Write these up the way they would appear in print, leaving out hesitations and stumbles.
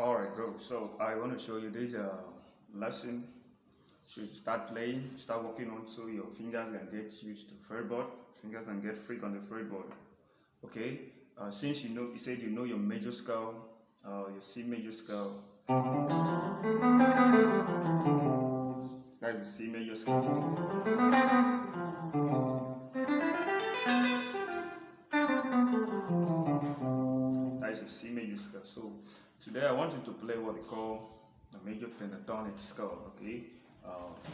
Alright, bro. So I want to show you this lesson. So you start playing, start working on so your fingers can get used to fretboard. Fingers can get free on the fretboard. Okay. Since you said you know your major scale, your C major scale. That's the C major scale. That is a C major scale. So today I want you to play what we call a major pentatonic scale. Okay.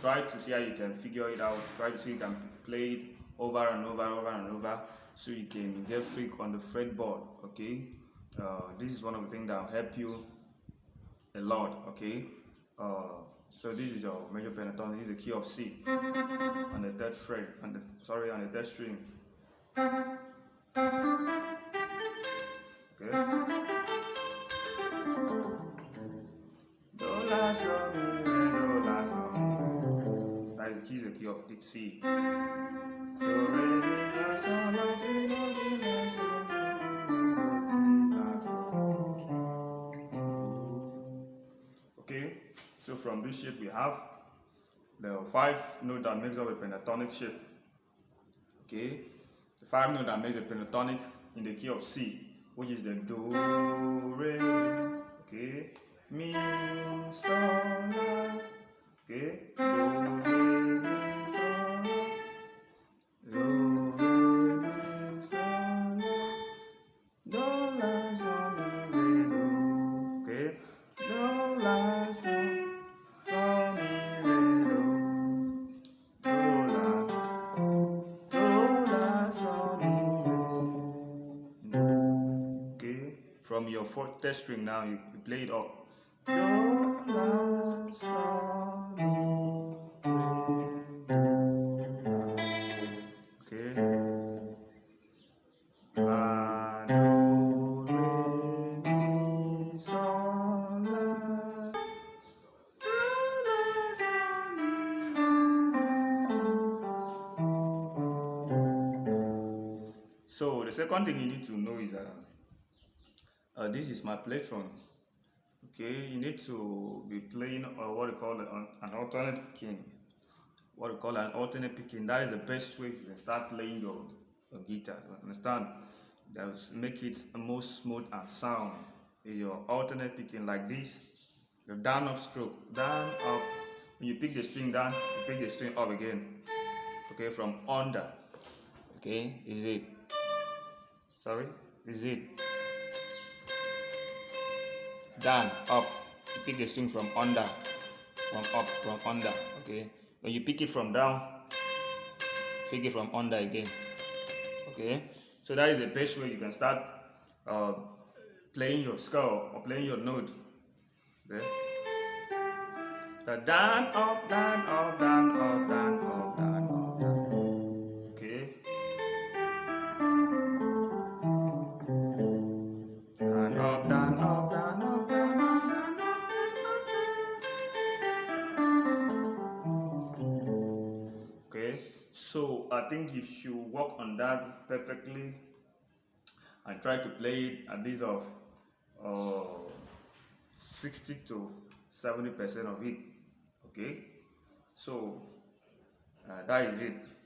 Try to see how you can figure it out. Try to see you can play it over and over, so you can get free on the fretboard. Okay. This is one of the things that will help you a lot. Okay. So this is your major pentatonic. This is the key of C on the third fret, on the third string. Okay. Do la sol mi re do la sol. That is the key of the C. Do re mi la sol la ti do ti la sol. Okay. So from this shape we have the 5 note that makes up a pentatonic shape. Okay. The 5 note that makes a pentatonic in the key of C, which is the do, re, okay, mi, sol, la, okay, do, re, mi, sol, la, do, re, mi, sol, la, do, la, sol, mi, re, do, okay, do, la, sol, sol, mi, re, do, do, la, sol, mi, okay. From your fourth test string now, you play it up. Do, la, sol, mi, re, do. Okay. La, do, re, mi, sol, la. Do, la, sol, mi. So the second thing you need to know is that this is my plectrum. Okay, you need to be playing what we call an alternate picking. What we call an alternate picking. That is the best way you can start playing your guitar. You understand? That will make it more smooth and sound. Your alternate picking like this. The down up stroke, down up. When you pick the string down, you pick the string up again. Okay, from under. Okay, is it? Sorry, is it? Down, up. You pick the string from under, from up, from under. Okay. When you pick it from down, pick it from under again. Okay. So that is the best way you can start playing your scale or playing your note. Okay. So down, up, down, up, down, up, down, up, down, up, down. Okay. Down, up, down, up, down, up. So I think you should work on that perfectly and try to play it at least of 60 to 70% of it. Okay, so that is it.